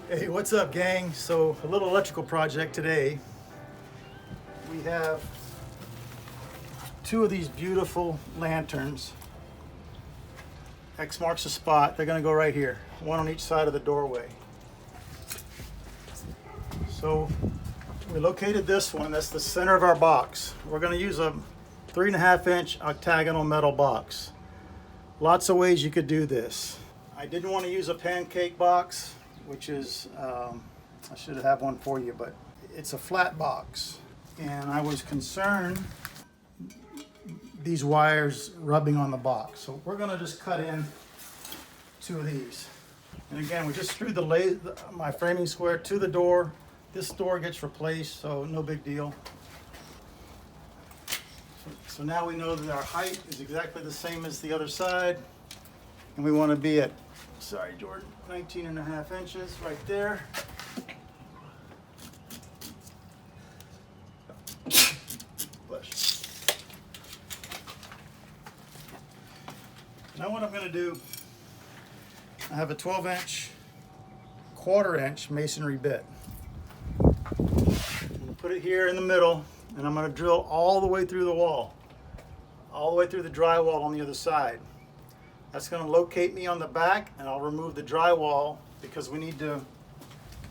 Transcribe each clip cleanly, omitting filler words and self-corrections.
Hey, what's up, gang? So a little electrical project today. We have two of these beautiful lanterns. X marks the spot. They're gonna go right here, one on each side of the doorway. So we located this one. That's the center of our box. We're gonna use a 3.5-inch octagonal metal box. Lots of ways you could do this. I didn't want to use a pancake box, which is, I should have one for you, but it's a flat box. And I was concerned these wires rubbing on the box. So we're gonna just cut in two of these. And again, we just screwed my framing square to the door. This door gets replaced, so no big deal. So now we know that our height is exactly the same as the other side. And we want to be at, sorry Jordan, 19.5 inches right there. Bless you. Now what I'm going to do, I have a 12-inch, 1/4-inch masonry bit. I'm going to put it here in the middle, and I'm going to drill all the way through the wall, all the way through the drywall on the other side. That's going to locate me on the back, and I'll remove the drywall because we need to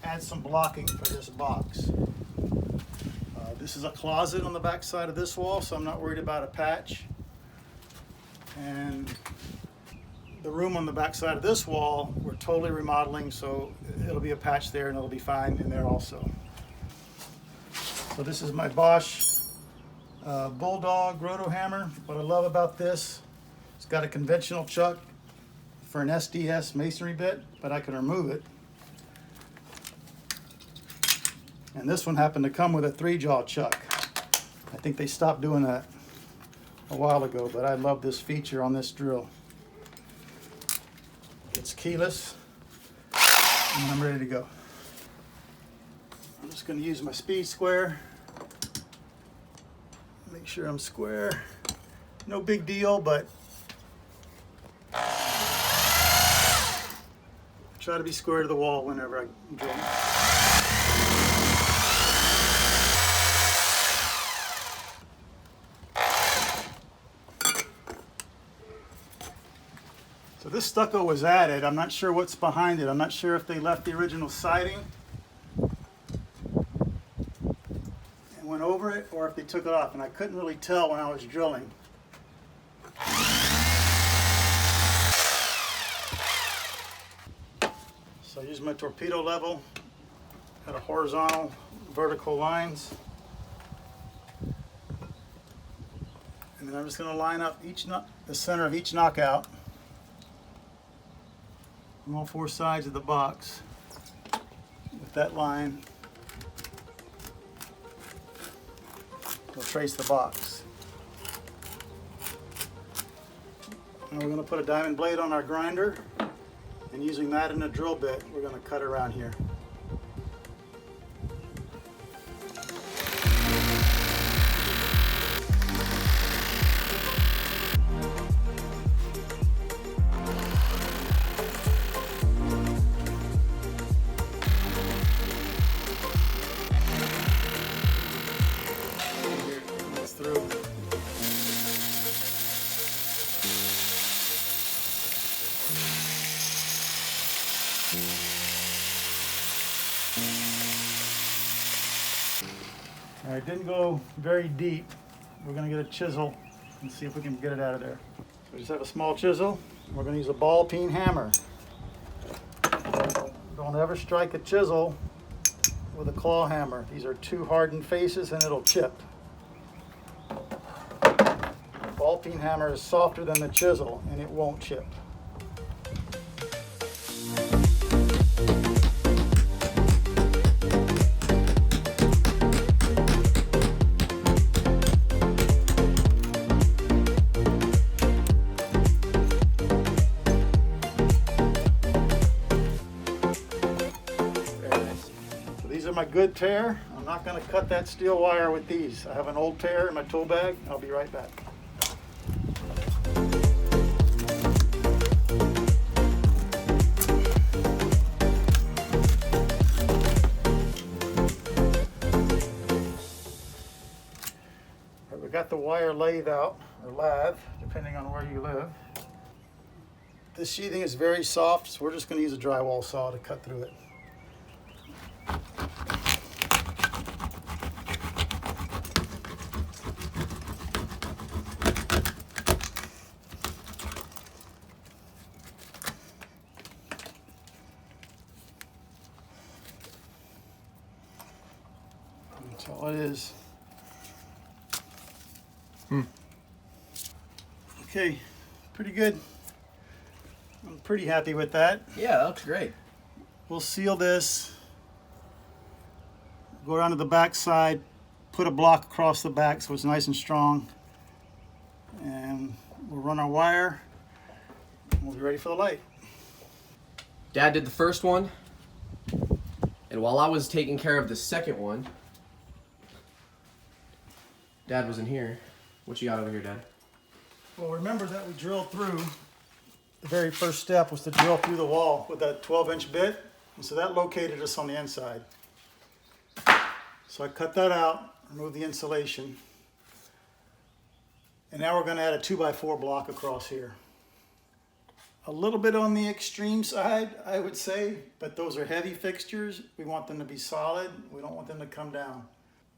add some blocking for this box. This is a closet on the back side of this wall, so I'm not worried about a patch. And the room on the back side of this wall, we're totally remodeling, so it'll be a patch there and it'll be fine in there also. So this is my Bosch Bulldog Roto hammer. What I love about this, it's got a conventional chuck for an SDS masonry bit, but I can remove it. And this one happened to come with a 3-jaw chuck. I think they stopped doing that a while ago, but I love this feature on this drill. It's keyless, and I'm ready to go. I'm just going to use my speed square. Make sure I'm square. No big deal, but try to be square to the wall whenever I drill. So this stucco was added. I'm not sure what's behind it. I'm not sure if they left the original siding and went over it, or if they took it off, and I couldn't really tell when I was drilling. So I use my torpedo level at a horizontal, vertical lines. And then I'm just going to line up the center of each knockout on all 4 sides of the box with that line. We'll trace the box. And we're going to put a diamond blade on our grinder, and using that and a drill bit, we're going to cut around here. All right, didn't go very deep. We're going to get a chisel and see if we can get it out of there. So we just have a small chisel. We're going to use a ball peen hammer. Don't ever strike a chisel with a claw hammer. These are too hardened faces and it'll chip. Ball peen hammer is softer than the chisel and it won't chip. My good tear. I'm not going to cut that steel wire with these. I have an old tear in my tool bag. I'll be right back. got the wire lathe out, or lathe, depending on where you live. This sheathing is very soft, so we're just going to use a drywall saw to cut through it. That's all it is. Okay, pretty good. I'm pretty happy with that. Yeah, that looks great. We'll seal this, go around to the back side, put a block across the back so it's nice and strong, and we'll run our wire, and we'll be ready for the light. Dad did the first one, and while I was taking care of the second one, Dad was in here. What you got over here, Dad? Well, remember that we drilled through, the very first step was to drill through the wall with that 12-inch bit, and so that located us on the inside. So I cut that out, removed the insulation, and now we're going to add a 2x4 block across here. A little bit on the extreme side, I would say, but those are heavy fixtures. We want them to be solid. We don't want them to come down.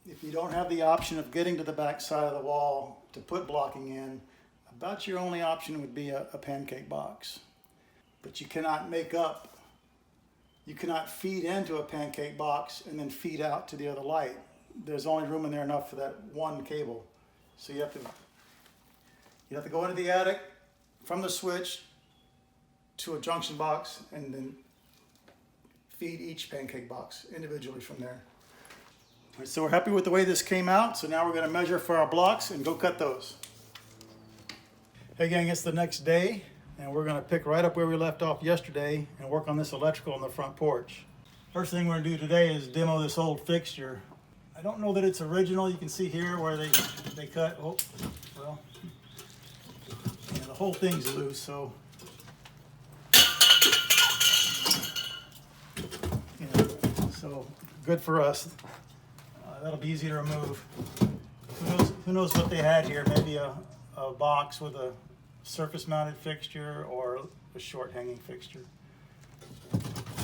If you don't have the option of getting to the back side of the wall to put blocking in, about your only option would be a pancake box. But you cannot you cannot feed into a pancake box and then feed out to the other light. There's only room in there enough for that one cable. So you have to go into the attic from the switch to a junction box and then feed each pancake box individually from there. All right, so we're happy with the way this came out. So now we're going to measure for our blocks and go cut those. Hey gang, it's the next day, and we're going to pick right up where we left off yesterday and work on this electrical on the front porch. First thing we're going to do today is demo this old fixture. I don't know that it's original. You can see here where they cut. Oh, well, yeah, the whole thing's loose, so yeah, so good for us. That'll be easy to remove. Who knows what they had here? Maybe a box with a surface mounted fixture or a short hanging fixture.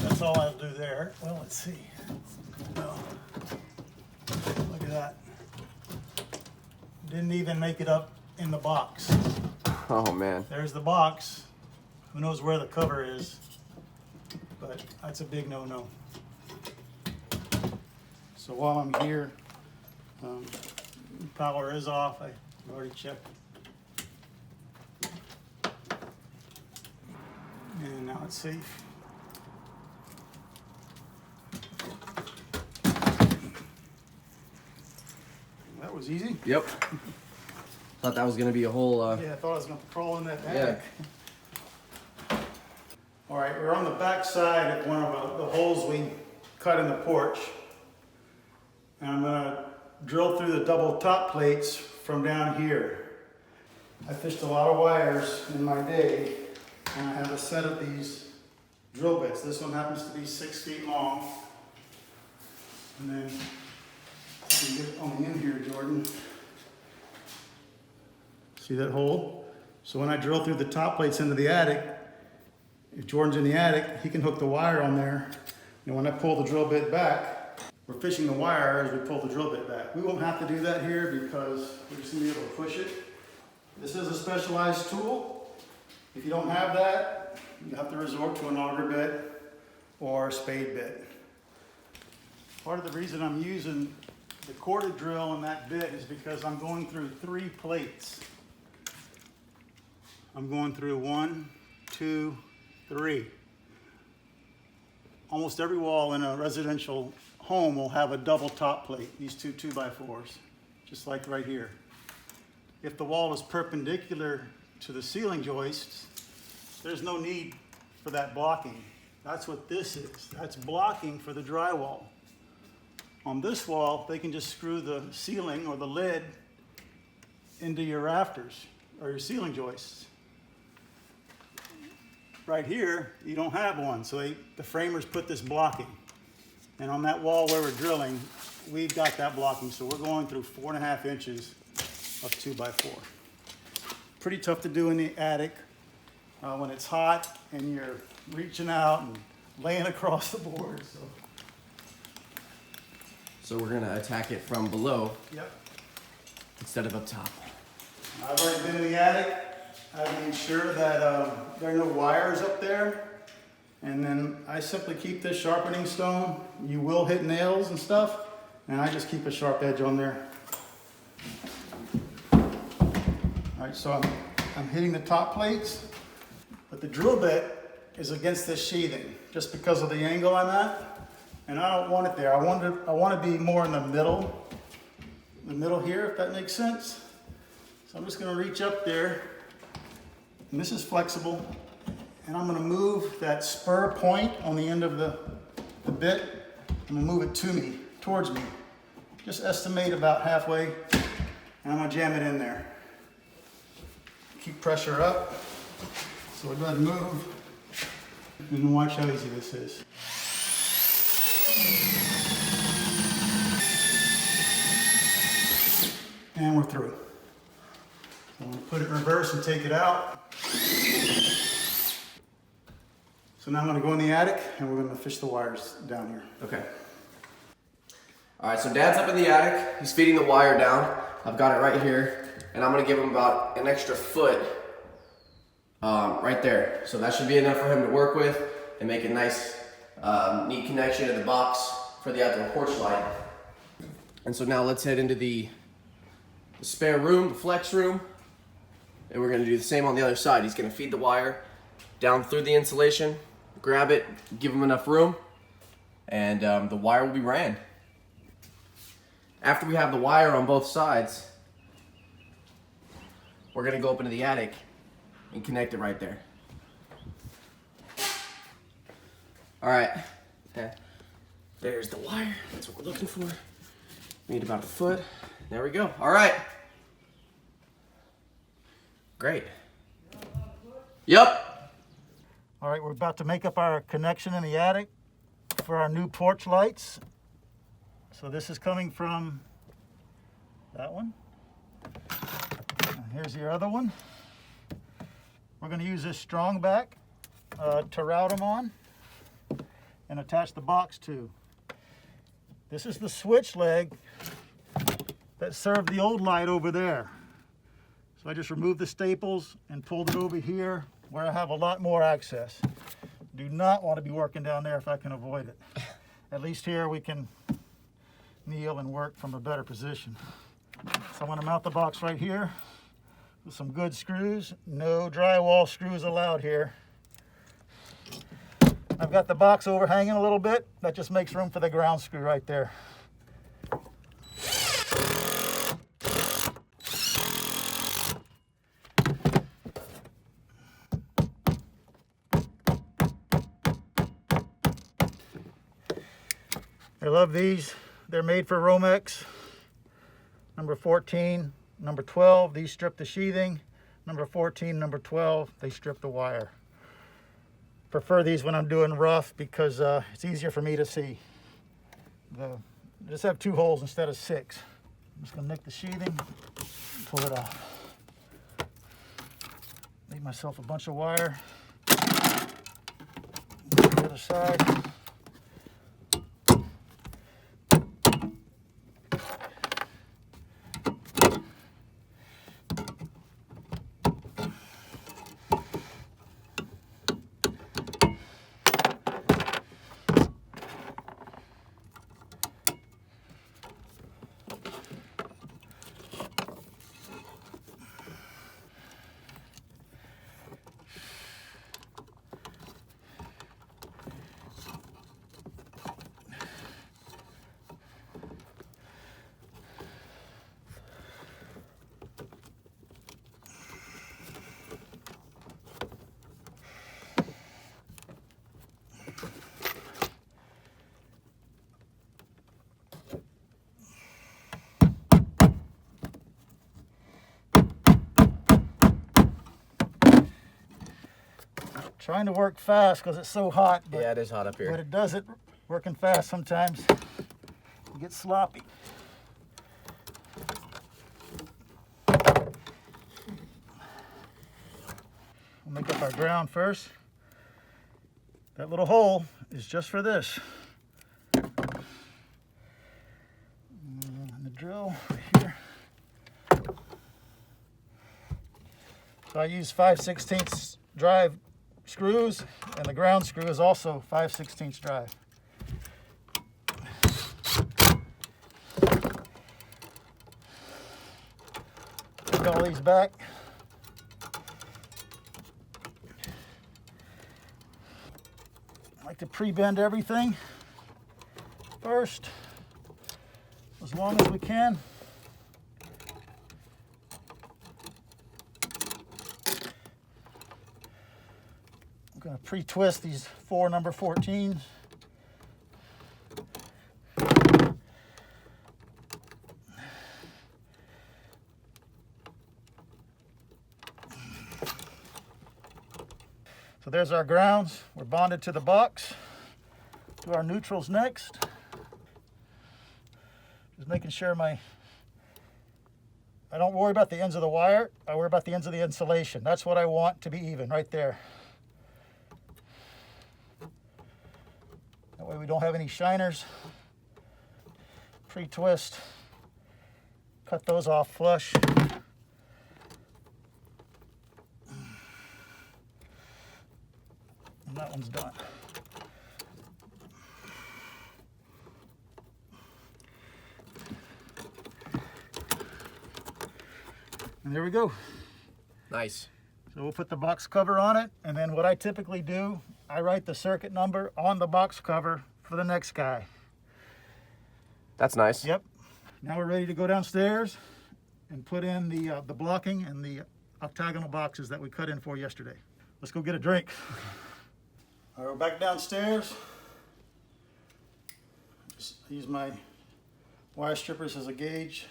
That's all I'll do there. Well, let's see. No. Look at that. Didn't even make it up in the box. Oh man. There's the box. Who knows where the cover is, but that's a big no-no. So while I'm here, power is off. I've already checked. And now it's safe. That was easy. Yep. Thought that was gonna be a whole. Yeah, I thought I was gonna crawl in that attic. Yeah. All right, we're on the back side of one of the holes we cut in the porch. And I'm gonna drill through the double top plates from down here. I fished a lot of wires in my day, and I have a set of these drill bits. This one happens to be 6 feet long. And then you can get on the end here, Jordan. See that hole? So when I drill through the top plates into the attic, if Jordan's in the attic, he can hook the wire on there. And when I pull the drill bit back, we're fishing the wire as we pull the drill bit back. We won't have to do that here because we're just gonna be able to push it. This is a specialized tool. If you don't have that, you have to resort to an auger bit or a spade bit. Part of the reason I'm using the corded drill in that bit is because I'm going through 3 plates. I'm going through 1, 2, 3. Almost every wall in a residential home will have a double top plate, these 2 2x4s, just like right here. If the wall is perpendicular to the ceiling joists, there's no need for that blocking. That's what this is. That's blocking for the drywall. On this wall, they can just screw the ceiling or the lid into your rafters or your ceiling joists. Right here, you don't have one, so the framers put this blocking. And on that wall where we're drilling, we've got that blocking, so we're going through 4.5 inches of 2x4. Pretty tough to do in the attic when it's hot and you're reaching out and laying across the board. So we're gonna attack it from below. Yep. Instead of up top. I've already been in the attic. I've made sure that there are no wires up there. And then I simply keep this sharpening stone. You will hit nails and stuff. And I just keep a sharp edge on there. All right, so I'm hitting the top plates. But the drill bit is against this sheathing just because of the angle I'm at. And I don't want it there. I want to be more in the middle here, if that makes sense. So I'm just going to reach up there, and this is flexible, and I'm going to move that spur point on the end of the bit. I'm going to move it towards me. Just estimate about halfway, and I'm going to jam it in there. Keep pressure up. So we're going to move, and watch how easy this is. And we're through. So I'm going to put it in reverse and take it out. So now I'm going to go in the attic and we're going to fish the wires down here. Okay. All right, so Dad's up in the attic. He's feeding the wire down. I've got it right here, and I'm going to give him about an extra foot right there. So that should be enough for him to work with and make a nice, neat connection to the box for the outdoor porch light. And so now let's head into the spare room, the flex room, and we're gonna do the same on the other side. He's gonna feed the wire down through the insulation, grab it, give him enough room, and the wire will be ran. After we have the wire on both sides, we're gonna go up into the attic and connect it right there. All right, there's the wire. That's what we're looking for. We need about a foot. There we go. All right. Great. Yep. All right, we're about to make up our connection in the attic for our new porch lights. So this is coming from that one. And here's your other one. We're going to use this strong back to route them on and attach the box to. This is the switch leg that served the old light over there. So I just removed the staples and pulled it over here where I have a lot more access. Do not want to be working down there if I can avoid it. At least here we can kneel and work from a better position. So I'm going to mount the box right here with some good screws. No drywall screws allowed here. I've got the box overhanging a little bit. That just makes room for the ground screw right there. I love these. They're made for Romex. Number 14, number 12, these strip the sheathing. Number 14, number 12, they strip the wire. Prefer these when I'm doing rough because it's easier for me to see. Just have 2 holes instead of 6. I'm just gonna nick the sheathing, pull it off. Leave myself a bunch of wire. The other side. Trying to work fast because it's so hot. But, yeah, it is hot up here. But it does it working fast sometimes. It gets sloppy. We'll make up our ground first. That little hole is just for this. And the drill here. So I use 5/16 drive screws, and the ground screw is also 5/16 drive. Take all these back. I like to pre-bend everything first, as long as we can. I'm going to pre-twist these 4 number 14s. So there's our grounds. We're bonded to the box. Do our neutrals next. Just making sure I don't worry about the ends of the wire. I worry about the ends of the insulation. That's what I want to be even right there. That way we don't have any shiners. Pre-twist. Cut those off flush. And that one's done. And there we go. Nice. So we'll put the box cover on it, and then what I typically do, I write the circuit number on the box cover for the next guy. That's nice. Yep. Now we're ready to go downstairs and put in the blocking and the octagonal boxes that we cut in for yesterday. Let's go get a drink. All right, we're back downstairs. Just use my wire strippers as a gauge.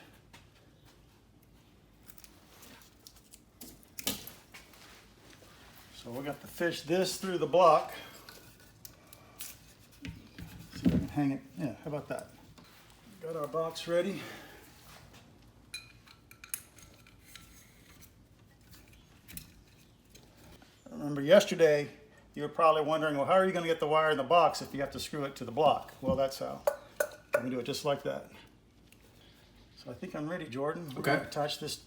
So we're going to fish this through the block. See if I can hang it. Yeah, how about that? Got our box ready. Remember yesterday, you were probably wondering, well, how are you going to get the wire in the box if you have to screw it to the block? Well, that's how. I'm going to do it just like that. So I think I'm ready, Jordan. We're going to attach this.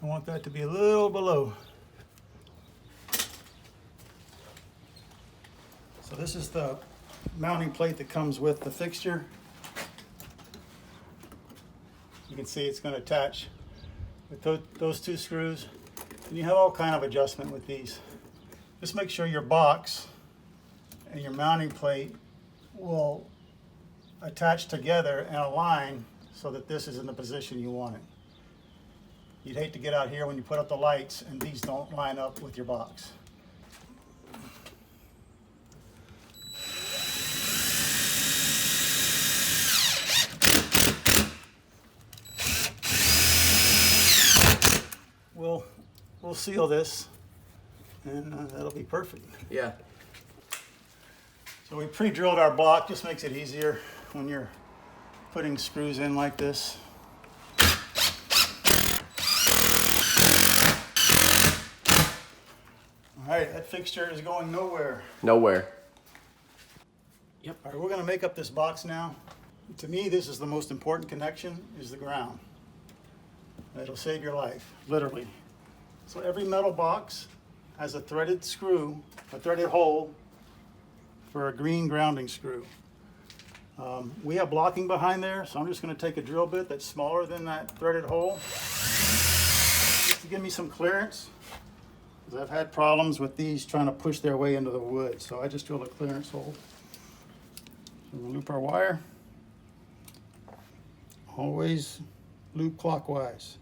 I want that to be a little below. So this is the mounting plate that comes with the fixture. You can see it's going to attach with those 2 screws. And you have all kind of adjustment with these. Just make sure your box and your mounting plate will attach together and align so that this is in the position you want it. You'd hate to get out here when you put up the lights and these don't line up with your box. We'll seal this and that'll be perfect. Yeah. So we pre-drilled our block, just makes it easier when you're putting screws in like this. All right, that fixture is going nowhere. Nowhere. Yep. All right, we're going to make up this box now. To me, this is the most important connection, is the ground. It'll save your life, literally. So every metal box has a threaded screw, a threaded hole for a green grounding screw. We have blocking behind there, so I'm just going to take a drill bit that's smaller than that threaded hole, just to give me some clearance. Because I've had problems with these trying to push their way into the wood, so I just drilled a clearance hole. So we'll loop our wire. Always loop clockwise.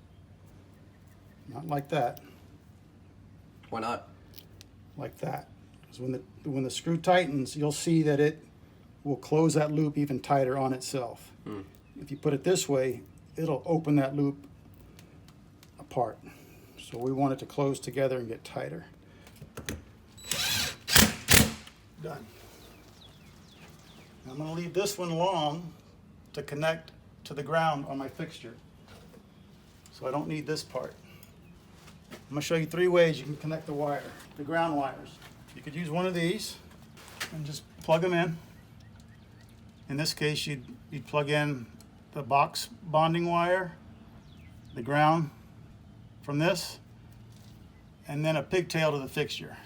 Not like that. Why not? Like that. Because when the screw tightens, you'll see that it will close that loop even tighter on itself. If you put it this way, it'll open that loop apart. So we want it to close together and get tighter. Done. I'm going to leave this one long to connect to the ground on my fixture. So I don't need this part. I'm going to show you 3 ways you can connect the wire, the ground wires. You could use one of these and just plug them in. In this case, you'd plug in the box bonding wire, the ground from this, and then a pigtail to the fixture.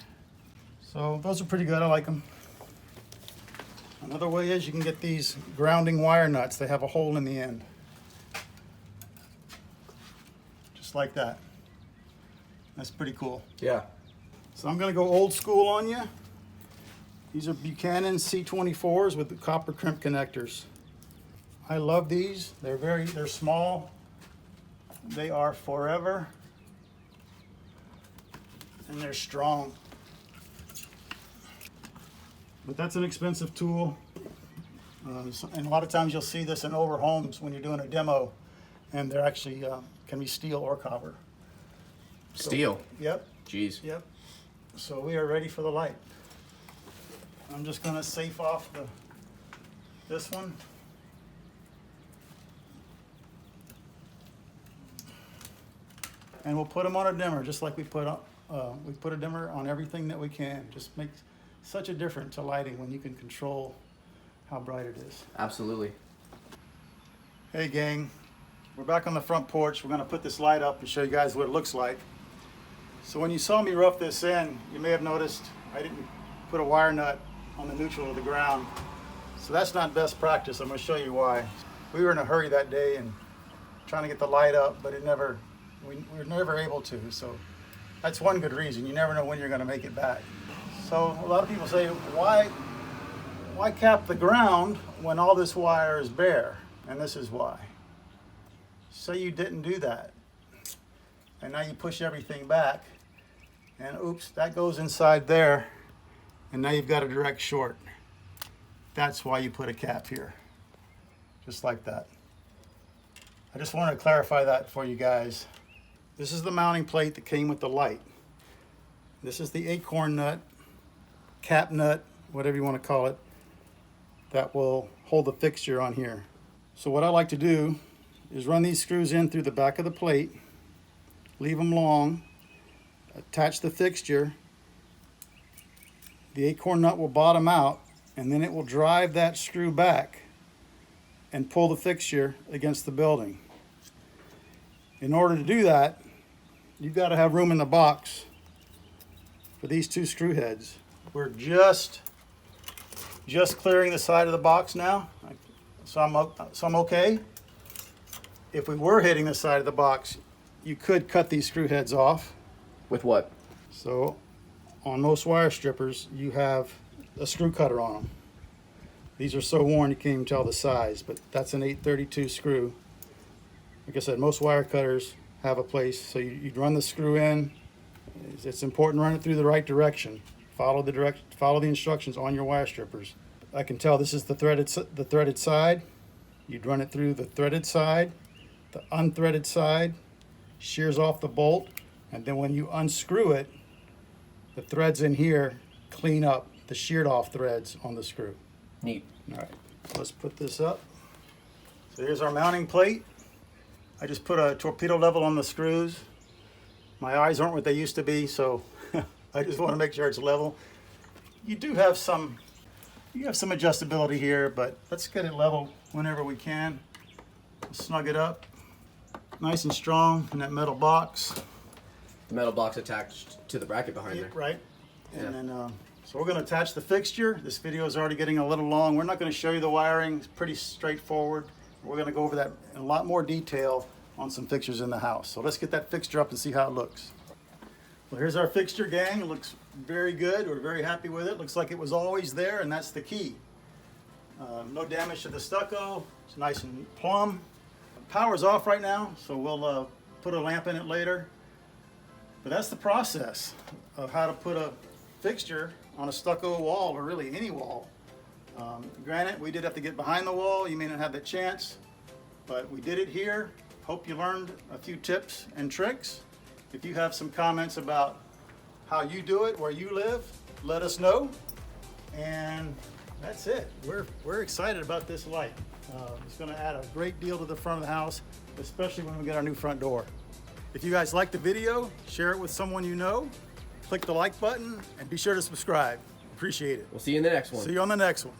So those are pretty good, I like them. Another way is you can get these grounding wire nuts. They have a hole in the end. Just like that. That's pretty cool. Yeah. So I'm gonna go old school on you. These are Buchanan C24s with the copper crimp connectors. I love these. They're small. They are forever. And they're strong. But that's an expensive tool. And a lot of times you'll see this in over homes when you're doing a demo, and they're actually can be steel or copper. Steel? Yep. Jeez. Yep. So we are ready for the light. I'm just gonna safe off this one. And we'll put them on a dimmer, just like we put a dimmer on everything that we can. Just makes such a difference to lighting when you can control how bright it is. Absolutely. Hey gang, we're back on the front porch. We're gonna put this light up and show you guys what it looks like. So when you saw me rough this in, you may have noticed I didn't put a wire nut on the neutral of the ground. So that's not best practice. I'm gonna show you why. We were in a hurry that day and trying to get the light up, but we were never able to. So that's one good reason. You never know when you're gonna make it back. So a lot of people say, why cap the ground when all this wire is bare? And this is why. Say you didn't do that, and now you push everything back, and oops, that goes inside there, and now you've got a direct short. That's why you put a cap here, just like that. I just wanted to clarify that for you guys. This is the mounting plate that came with the light. This is the acorn nut, cap nut, whatever you want to call it, that will hold the fixture on here. So what I like to do is run these screws in through the back of the plate, leave them long, attach the fixture. The acorn nut will bottom out, and then it will drive that screw back and pull the fixture against the building. In order to do that, you've got to have room in the box for these 2 screw heads. We're just clearing the side of the box now, so I'm okay. If we were hitting the side of the box, you could cut these screw heads off. With what? So on most wire strippers, you have a screw cutter on them. These are so worn you can't even tell the size, but that's an 832 screw. Like I said, most wire cutters have a place, so you'd run the screw in. It's important to run it through the right direction. Follow the instructions on your wire strippers. I can tell this is the threaded side. You'd run it through the threaded side, the unthreaded side, shears off the bolt, and then when you unscrew it, the threads in here clean up the sheared off threads on the screw. Neat. All right, let's put this up. So here's our mounting plate. I just put a torpedo level on the screws. My eyes aren't what they used to be, so I just want to make sure it's level. You have some adjustability here, but let's get it level whenever we can. Snug it up, nice and strong in that metal box. The metal box attached to the bracket behind there. Right, and Yeah. then so we're going to attach the fixture. This video is already getting a little long. We're not going to show you the wiring. It's pretty straightforward. We're going to go over that in a lot more detail on some fixtures in the house. So let's get that fixture up and see how it looks. Well, here's our fixture, gang. It looks very good. We're very happy with it. Looks like it was always there, and that's the key. No damage to the stucco. It's nice and plumb. Power's off right now, so we'll put a lamp in it later. But that's the process of how to put a fixture on a stucco wall, or really any wall. Granted, we did have to get behind the wall. You may not have the chance, but we did it here. Hope you learned a few tips and tricks. If you have some comments about how you do it, where you live, let us know. And that's it. We're excited about this light. It's going to add a great deal to the front of the house, especially when we get our new front door. If you guys like the video, share it with someone you know, click the like button, and be sure to subscribe. Appreciate it. We'll see you in the next one. See you on the next one.